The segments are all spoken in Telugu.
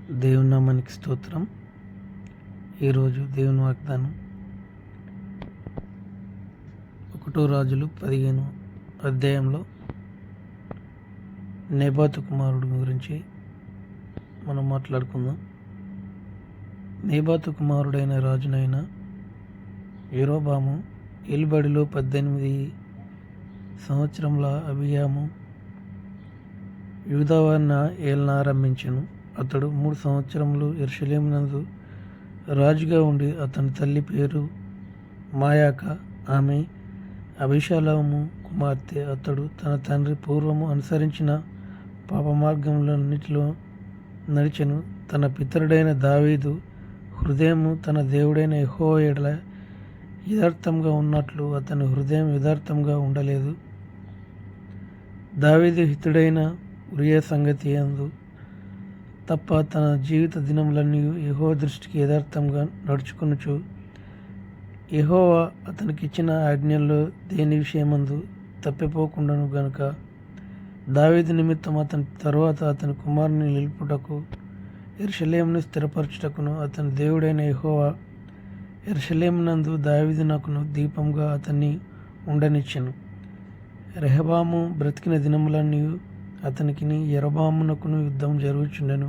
దేవుని నామానికి స్తోత్రం. ఈరోజు దేవుని వాగ్దానం 1 రాజులు 15 అధ్యాయంలో నెబాతు కుమారుడు గురించి మనం మాట్లాడుకుందాం. నెబాతు కుమారుడైన రాజునైన యెరోబాము ఏలుబడిలో 18 సంవత్సరముల అబియాము యూదావారిని ఏలనారంభించెను. అతడు 3 సంవత్సరములు యెరూషలేమునందు రాజుగా ఉండి అతని తల్లి పేరు మాయాక, ఆమె అబీషాలోము కుమార్తె. అతడు తన తండ్రి పూర్వము అనుసరించిన పాప మార్గములన్నిటిలో నడిచెను. తన పితరుడైన దావీదు హృదయము తన దేవుడైన యెహోవా యెడల యథార్థంగా ఉన్నట్లు అతని హృదయం యథార్థంగా ఉండలేదు. దావీదు హితుడైన ఉరియా సంగతి యందు తప్ప తన జీవిత దినములన్నీ యెహోవా దృష్టికి యథార్థంగా నడుచుకొనుచు యెహోవా అతనికిచ్చిన ఆజ్ఞల్లో దేని విషయమందు తప్పిపోకుండాను గనుక దావీదు నిమిత్తం అతని తరువాత అతని కుమారుని నిలుపుటకు యెరూషలేమును స్థిరపరచుటకును అతని దేవుడైన యెహోవా యెరూషలేమునందు దావీదునకును దీపంగా అతన్ని ఉండనిచ్చెను. రెహబాము బ్రతికిన దినములన్నీ అతనికిని యరొబామునకును యుద్ధం జరుగుచుండెను.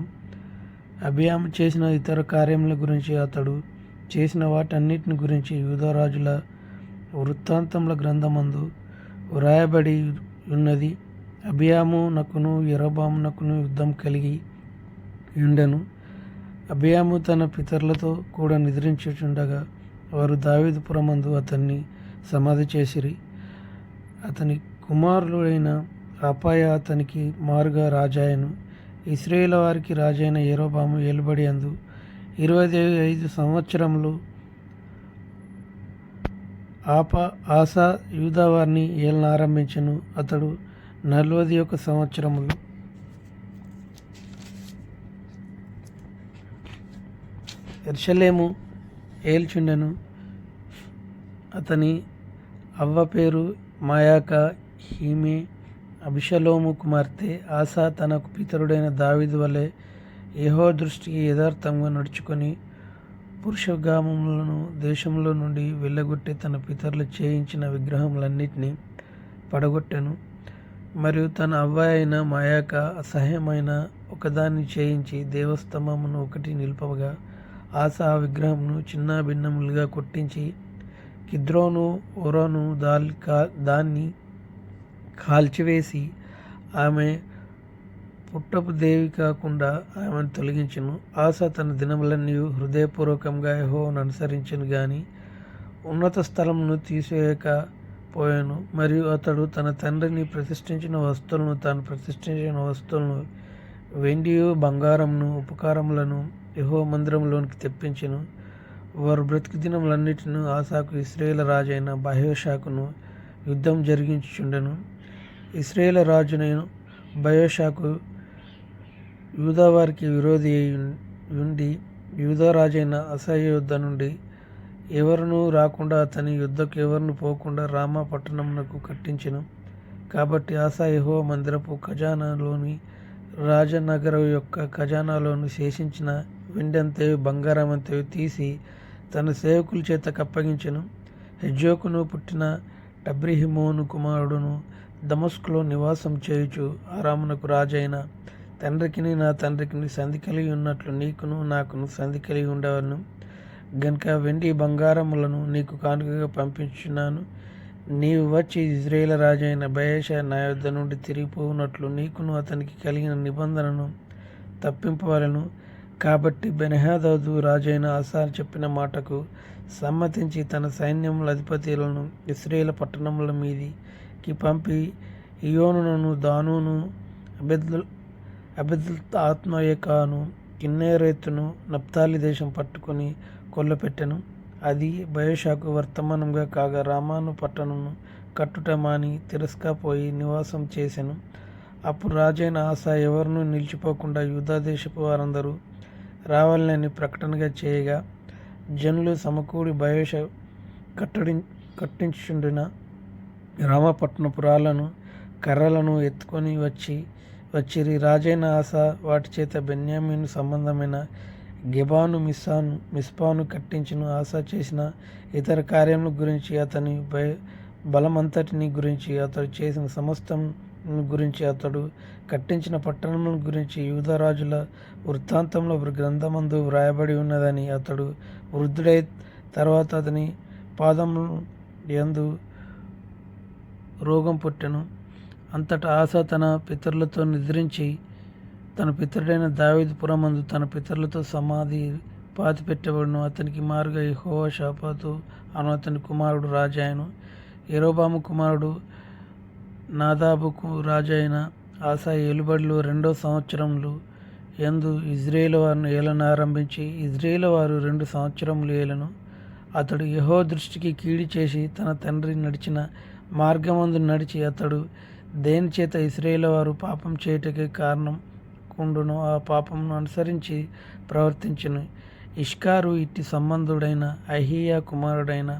అబియాము చేసిన ఇతర కార్యముల గురించి, అతడు చేసిన వాటన్నిటిని గురించి యూదారాజుల వృత్తాంతముల గ్రంథమందు వ్రాయబడి ఉన్నది. అబియామునకును యరొబామునకును యుద్ధం కలిగి ఉండెను. అబియాము తన పితరులతో కూడా నిద్రించుచుండగా వారు దావీదు పురమందు అతన్ని సమాధి చేసిరి. అతని కుమారుడైన అపాయ అతనికి మారుగా రాజాయను. ఇశ్రాయేలు వారికి రాజైన యెరోబాము ఏలుబడి అందు 25 సంవత్సరములు ఆసా యూదా వారిని ఏలనారంభించెను. అతడు 41 సంవత్సరములు యెరూషలేము ఏల్చుండెను. అతని అవ్వ పేరు మాయాక, ఈమె అబీషాలోము కుమార్తె. ఆసా తనకు పితరుడైన దావీదు వలె యెహోవా దృష్టికి యథార్థంగా నడుచుకొని పురుషగామములను దేశంలో నుండి వెళ్ళగొట్టి తన పితరులు చేయించిన విగ్రహములన్నిటినీ పడగొట్టెను. మరియు తన అవ్వ అయిన మాయాక అసహ్యమైన ఒకదాన్ని చేయించి దేవస్తంభమును ఒకటి నిలుపగా ఆసా ఆ విగ్రహమును చిన్న భిన్నములుగా కొట్టించి కిద్రోను ఓరోను దాన్ని కాల్చివేసి ఆమె పుట్టపు దేవి కాకుండా ఆమెను తొలగించెను. ఆసా తన దినములన్నీ హృదయపూర్వకంగా యెహోవాను అనుసరించెను గాని ఉన్నత స్థలమును తీసివేయకపోయాను. మరియు అతడు తన తండ్రిని ప్రతిష్ఠించిన వస్తువులను, తాను ప్రతిష్ఠించిన వస్తువులను, వెండియు బంగారమును, ఉపకారములను యెహోవా మందిరంలోనికి తెప్పించెను. వారు బ్రతికి దినములన్నిటిను ఆసాకు ఇశ్రాయేలు రాజైన బయెషాకును యుద్ధం జరిగించుచుండెను. ఇశ్రాయేలు రాజునైన బయెషాకు యూదావారికి విరోధి ఉండి యూదారాజైన అసహ్య యుద్ధ నుండి ఎవరునూ రాకుండా అతని యుద్ధకు ఎవరును పోకుండా రామా పట్టణమునకు కట్టించెను. కాబట్టి ఆసా యెహోవా మందిరపు ఖజానాలోని రాజనగరం యొక్క ఖజానాలోని శేషించిన వెండంతయు బంగారమంతయు తీసి తన సేవకుల చేతకు అప్పగించెను. హెజ్యోకును పుట్టిన టబ్రిహిమోను కుమారుడును దమస్కులో నివాసం చేయుచు అరామునకు రాజైన తండ్రికిని నా తండ్రికిని సంధి కలిగి ఉన్నట్లు నీకును నాకును సంధి కలిగి ఉండవలను గనుక వెండి బంగారములను నీకు కానుకగా పంపించున్నాను. నీవు వచ్చి ఇశ్రాయేలు రాజైన బయెషా నా యొద్ద నుండి తిరిగిపోవునట్లు నీకును అతనికి కలిగిన నిబంధనను తప్పింపవలను. కాబట్టి బెన్హదదు రాజైన ఆసా చెప్పిన మాటకు సమ్మతించి తన సైన్యముల అధిపతులను ఇశ్రాయేలు పట్టణముల మీదికి పంపి ఇయోనును, దానును, అబెల్తాత్మయకాను, కిన్నెరెతును, నప్తాలి దేశం పట్టుకొని కొల్లపెట్టెను. అది బయెషాకు వర్తమానంగా కాగా రామాను పట్టణమును కట్టుట మాని తిరస్కపోయి నివాసం చేసెను. అప్పుడు రాజైన ఆసా ఎవరినూ నిలిచిపోకుండా యూదా దేశపు వారందరూ రావాలని ప్రకటనగా చేయగా జనులు సమకూడి బయెషా కట్టించుచుండిన రామపట్నపు రాళ్లను కర్రలను ఎత్తుకొని వచ్చి వచ్చిరి. రాజైన ఆస వాటి చేత బెన్యామీను సంబంధమైన గెబాను మిస్పాను కట్టించును. ఆస చేసిన ఇతర కార్యముల గురించి, అతని బలమంతటిని గురించి, అతడు చేసిన సమస్తం గురించి, అతడు కట్టించిన పట్టణముల గురించి యూదారాజుల వృత్తాంతంలో గ్రంథమందు వ్రాయబడి ఉన్నదని. అతడు వృద్ధుడై తర్వాత అతని పాదము యందు రోగం పుట్టెను. అంతటా ఆస తన పితరులతో నిద్రించి తన పితరుడైన దావీదు పురమందు తన పితరులతో సమాధి పాతిపెట్టబడును. అతనికి మారుగా యెహోవా షాపాతు అను అతని కుమారుడు రాజాయను. యరొబాము కుమారుడు నాదాబుకు రాజైన ఆస ఏలుబడిలో 2వ సంవత్సరములు యందు ఇజ్రాయేలు వారిని ఏలన ఆరంభించి ఇజ్రాయేలు వారు 2 సంవత్సరములు ఏలను. అతడు యెహోవా దృష్టికి కీడి చేసి తన తండ్రి నడిచిన మార్గమందు నడిచి, అతడు దేని చేత ఇశ్రాయేలు వారు పాపం చేయుటకే కారణం కుండును ఆ పాపమును అనుసరించి ప్రవర్తించును. ఇష్కారు ఇట్టి సంబంధుడైన అహీయా కుమారుడైన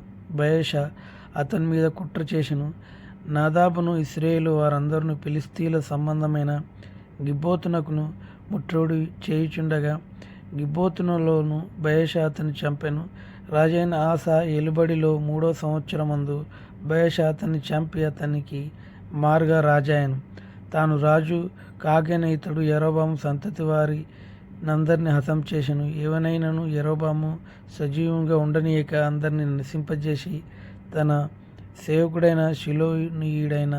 బయషా అతని మీద కుట్ర చేసెను. నాదాబును ఇశ్రాయేలు వారందరూ ఫిలిష్తీయుల సంబంధమైన గిబ్బోతునకును ముట్టడి చేయుచుండగా గిబ్బోతునలోను బయషా అతన్ని చంపెను. రాజైన ఆస ఏలుబడిలో 3వ సంవత్సరమందు బయషా అతన్ని చంపి అతనికి మారుగా రాజాయను. తాను రాజు కాగైన ఇతడు యరొబాము సంతతి వారి నందరిని హతం చేసెను. ఏవనైనను యరొబాము సజీవంగా ఉండనీయక అందరిని నశింపజేసి తన సేవకుడైన షిలోనీయుడైన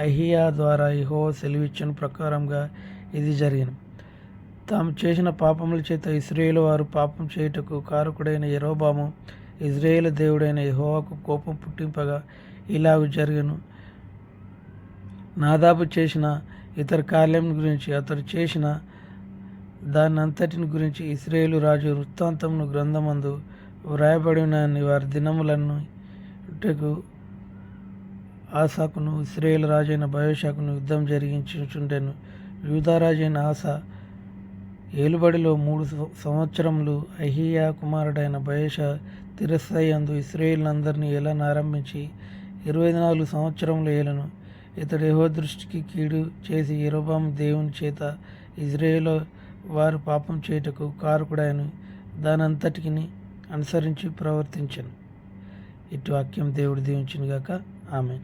అహీయా ద్వారా యెహోవా సెలవిచ్చిన ప్రకారంగా ఇది జరిగిన. తాము చేసిన పాపముల చేత ఇశ్రాయేలు వారు పాపం చేయుటకు కారకుడైన యరొబాము ఇజ్రాయేలు దేవుడైన యెహోవాకు కోపం పుట్టింపగా ఇలాగ జరిగెను. నాదాబు చేసిన ఇతర కార్యం గురించి, అతడు చేసిన దాని అంతటిని గురించి ఇశ్రాయేలు రాజు వృత్తాంతమును గ్రంథమందు వ్రాయబడినని వారి దినములను ఆసాకును ఇశ్రాయేలు రాజైన బయషాకును యుద్ధం జరిగించుచుండెను. యూదారాజైన ఆస ఏలుబడిలో 3 సంవత్సరములు అహీయా కుమారుడైన బయషా తిరస్సయందు ఇశ్రాయేలునందరినీ ఏలన ఆరంభించి 24 సంవత్సరములు ఏలను. ఇతడు యెహోవా దృష్టికి కీడు చేసి యరొబాము దేవుని చేత ఇజ్రాయేలు వారు పాపం చేయుటకు కారకుడైన దానంతటిని అనుసరించి ప్రవర్తించెను. ఇటు వాక్యం దేవుడు దీవించును గాక. ఆమేన్.